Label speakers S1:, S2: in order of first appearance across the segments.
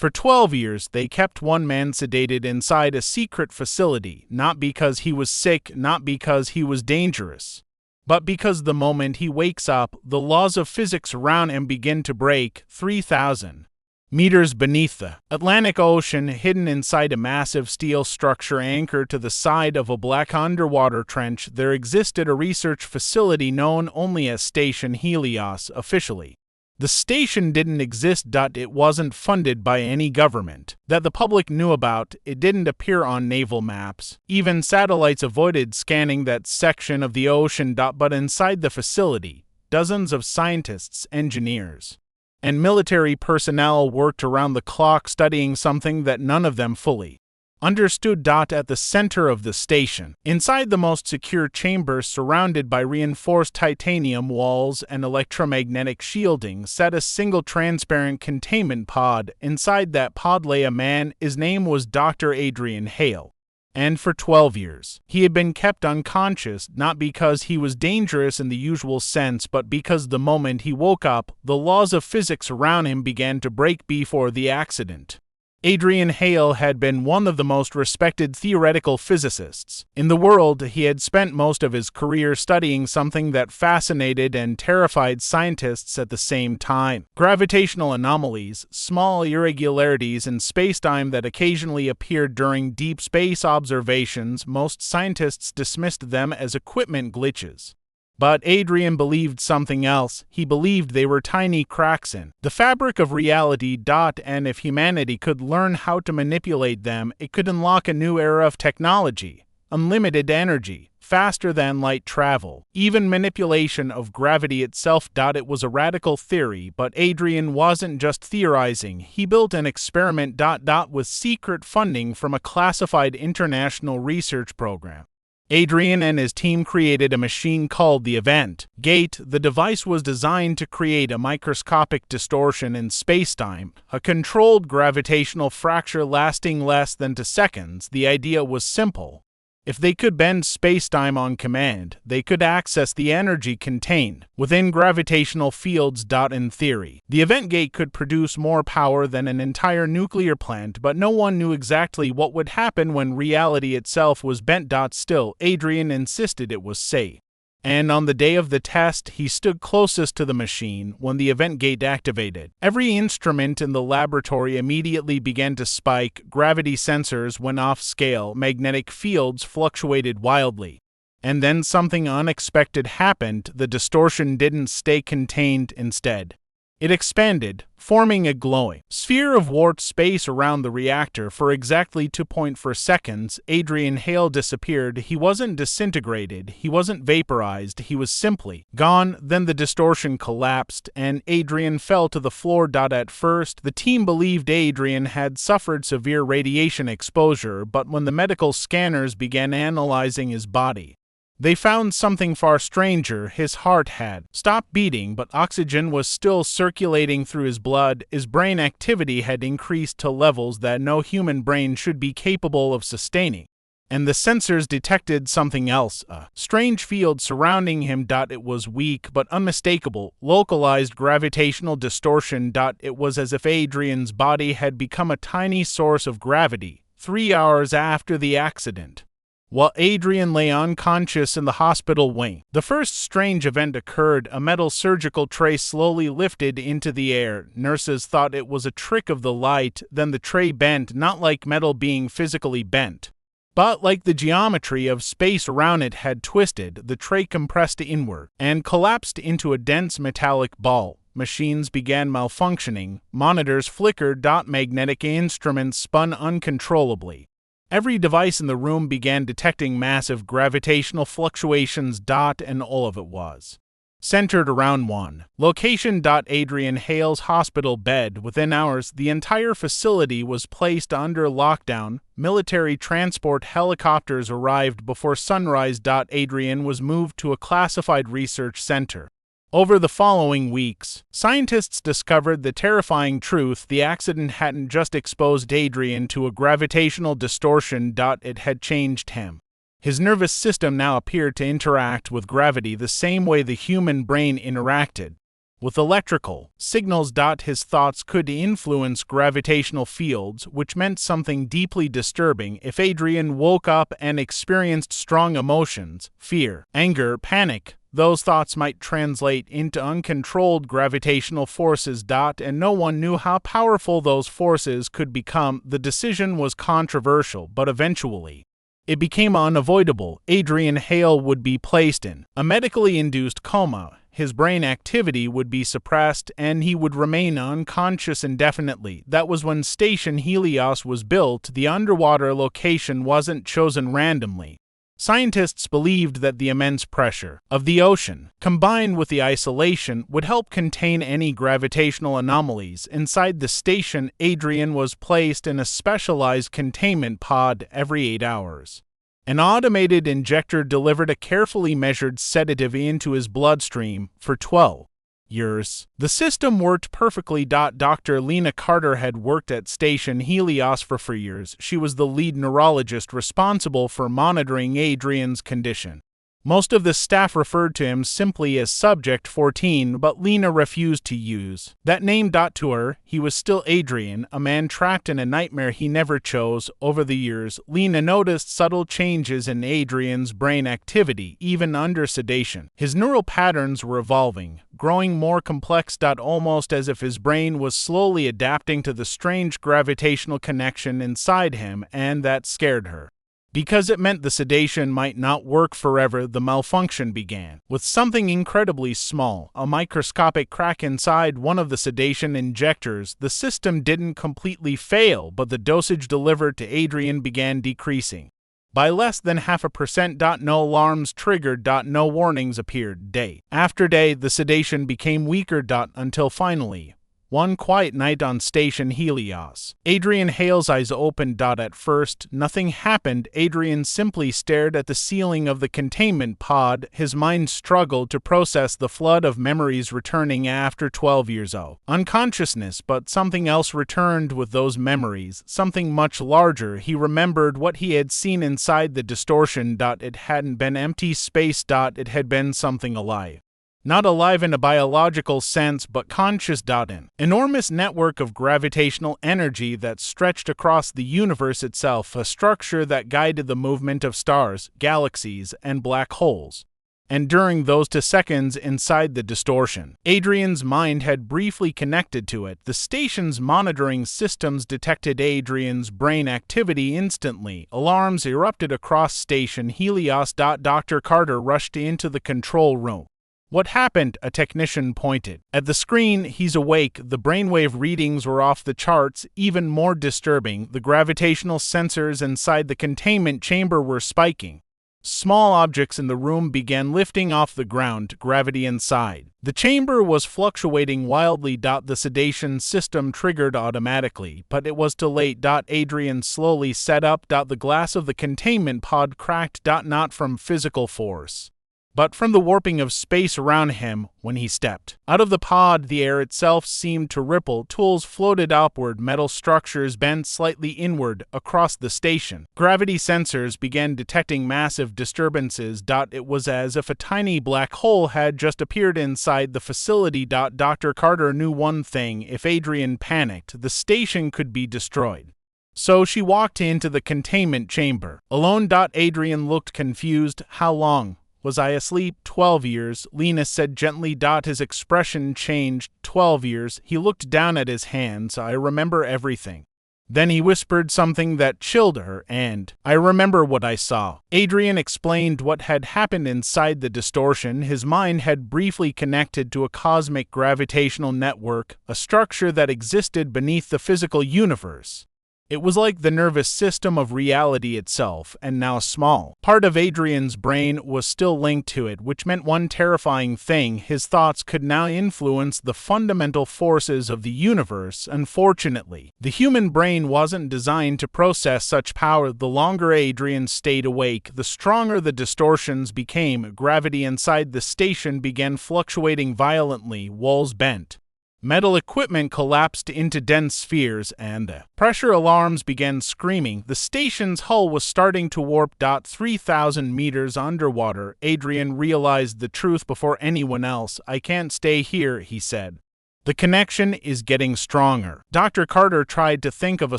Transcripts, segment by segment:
S1: For 12 years, they kept one man sedated inside a secret facility, not because he was sick, not because he was dangerous, but because the moment he wakes up, the laws of physics around him begin to break. 3,000 meters beneath the Atlantic Ocean, hidden inside a massive steel structure anchored to the side of a black underwater trench, there existed a research facility known only as Station Helios officially. The station didn't exist. It wasn't funded by any government that the public knew about. It didn't appear on naval maps. Even satellites avoided scanning that section of the ocean. But inside the facility, dozens of scientists, engineers, and military personnel worked around the clock studying something that none of them fully understood. At the center of the station, inside the most secure chamber surrounded by reinforced titanium walls and electromagnetic shielding, sat a single transparent containment pod. Inside that pod lay a man. His name was Dr. Adrian Hale. And for 12 years, he had been kept unconscious, not because he was dangerous in the usual sense, but because the moment he woke up, the laws of physics around him began to break. Before the accident, Adrian Hale had been one of the most respected theoretical physicists in the world. He had spent most of his career studying something that fascinated and terrified scientists at the same time: gravitational anomalies, small irregularities in spacetime that occasionally appeared during deep space observations. Most scientists dismissed them as equipment glitches. But Adrian believed something else. He believed they were tiny cracks in the fabric of reality. And if humanity could learn how to manipulate them, it could unlock a new era of technology: unlimited energy, faster than light travel, even manipulation of gravity itself. It was a radical theory, but Adrian wasn't just theorizing. He built an experiment. With secret funding from a classified international research program. Adrian and his team created a machine called the Event Gate. The device was designed to create a microscopic distortion in spacetime, a controlled gravitational fracture lasting less than 2 seconds. The idea was simple. If they could bend spacetime on command, they could access the energy contained within gravitational fields. In theory, the event gate could produce more power than an entire nuclear plant, but no one knew exactly what would happen when reality itself was bent. Still, Adrian insisted it was safe. And on the day of the test, he stood closest to the machine. When the event gate activated, every instrument in the laboratory immediately began to spike. Gravity sensors went off scale, magnetic fields fluctuated wildly. And then something unexpected happened. The distortion didn't stay contained. Instead, it expanded, forming a glowing sphere of warped space around the reactor. For exactly 2.4 seconds, Adrian Hale disappeared. He wasn't disintegrated, he wasn't vaporized, he was simply gone. Then the distortion collapsed, and Adrian fell to the floor. At first, the team believed Adrian had suffered severe radiation exposure, but when the medical scanners began analyzing his body, they found something far stranger. His heart had stopped beating, but oxygen was still circulating through his blood. His brain activity had increased to levels that no human brain should be capable of sustaining. And the sensors detected something else, a strange field surrounding him. It was weak but unmistakable, localized gravitational distortion. It was as if Adrian's body had become a tiny source of gravity. 3 hours after the accident, while Adrian lay unconscious in the hospital wing, the first strange event occurred. A metal surgical tray slowly lifted into the air. Nurses thought it was a trick of the light. Then the tray bent, not like metal being physically bent, but like the geometry of space around it had twisted. The tray compressed inward and collapsed into a dense metallic ball. Machines began malfunctioning. Monitors flickered. Magnetic instruments spun uncontrollably. Every device in the room began detecting massive gravitational fluctuations. And all of it was centered around one location: Adrian Hale's hospital bed. Within hours, the entire facility was placed under lockdown. Military transport helicopters arrived before sunrise. Adrian was moved to a classified research center. Over the following weeks, scientists discovered the terrifying truth: the accident hadn't just exposed Adrian to a gravitational distortion, it had changed him. His nervous system now appeared to interact with gravity the same way the human brain interacted. with electrical signals. His thoughts could influence gravitational fields, which meant something deeply disturbing. If Adrian woke up and experienced strong emotions, fear, anger, panic, those thoughts might translate into uncontrolled gravitational forces. And no one knew how powerful those forces could become. The decision was controversial, but eventually it became unavoidable. Adrian Hale would be placed in a medically induced coma. His brain activity would be suppressed, and he would remain unconscious indefinitely. That was when Station Helios was built. The underwater location wasn't chosen randomly. Scientists believed that the immense pressure of the ocean, combined with the isolation, would help contain any gravitational anomalies. Inside the station, Adrian was placed in a specialized containment pod every 8 hours. An automated injector delivered a carefully measured sedative into his bloodstream for 12 years. The system worked perfectly. Dr. Lena Carter had worked at Station Helios for 4 years. She was the lead neurologist responsible for monitoring Adrian's condition. Most of the staff referred to him simply as Subject 14, but Lena refused to use that name. To her, he was still Adrian, a man trapped in a nightmare he never chose. Over the years, Lena noticed subtle changes in Adrian's brain activity, even under sedation. His neural patterns were evolving, growing more complex. Almost as if his brain was slowly adapting to the strange gravitational connection inside him, and that scared her. Because it meant the sedation might not work forever, the malfunction began with something incredibly small, a microscopic crack inside one of the sedation injectors. The system didn't completely fail, but the dosage delivered to Adrian began decreasing by less than 0.5%. No alarms triggered. No warnings appeared. Day after day, the sedation became weaker. Until finally, one quiet night on Station Helios, Adrian Hale's eyes opened. At first, nothing happened. Adrian simply stared at the ceiling of the containment pod. His mind struggled to process the flood of memories returning after 12 years of unconsciousness, but something else returned with those memories, something much larger. He remembered what he had seen inside the distortion. It hadn't been empty space. It had been something alive. Not alive in a biological sense, but conscious. An enormous network of gravitational energy that stretched across the universe itself, a structure that guided the movement of stars, galaxies, and black holes. And during those 2 seconds inside the distortion, Adrian's mind had briefly connected to it. The station's monitoring systems detected Adrian's brain activity instantly. Alarms erupted across Station Helios. Dr. Carter rushed into the control room. What happened? A technician pointed at the screen. He's awake. The brainwave readings were off the charts. Even more disturbing, the gravitational sensors inside the containment chamber were spiking. Small objects in the room began lifting off the ground. Gravity inside the chamber was fluctuating wildly. The sedation system triggered automatically, but it was too late. Adrian slowly sat up. The glass of the containment pod cracked. Not from physical force, but from the warping of space around him. When he stepped out of the pod, the air itself seemed to ripple. Tools floated upward, metal structures bent slightly inward across the station. Gravity sensors began detecting massive disturbances. It was as if a tiny black hole had just appeared inside the facility. Dr. Carter knew one thing: if Adrian panicked, the station could be destroyed. So she walked into the containment chamber alone. Adrian looked confused. How long was I asleep? 12 years, Lena said gently. His expression changed. 12 years. He looked down at his hands. I remember everything. Then he whispered something that chilled her, and I remember what I saw. Adrian explained what had happened inside the distortion. His mind had briefly connected to a cosmic gravitational network, a structure that existed beneath the physical universe. It was like the nervous system of reality itself, and now small. Part of Adrian's brain was still linked to it, which meant one terrifying thing: his thoughts could now influence the fundamental forces of the universe. Unfortunately, the human brain wasn't designed to process such power. The longer Adrian stayed awake, the stronger the distortions became. Gravity inside the station began fluctuating violently. Walls bent, Metal equipment collapsed into dense spheres, and the pressure alarms began screaming. The station's hull was starting to warp. 3,000 meters underwater. Adrian realized the truth before anyone else. "I can't stay here," he said. "The connection is getting stronger." Dr. Carter tried to think of a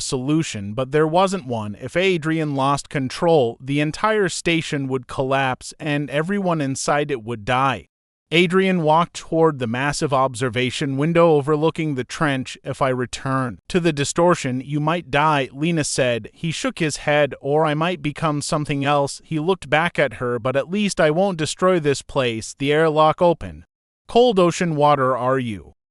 S1: solution, but there wasn't one. If Adrian lost control, the entire station would collapse and everyone inside it would die. Adrian walked toward the massive observation window overlooking the trench. "If I return to the distortion, you might die," Lena said. He shook his head. "Or I might become something else." He looked back at her. "But at least I won't destroy this place." The airlock opened. "Cold ocean water, are you?"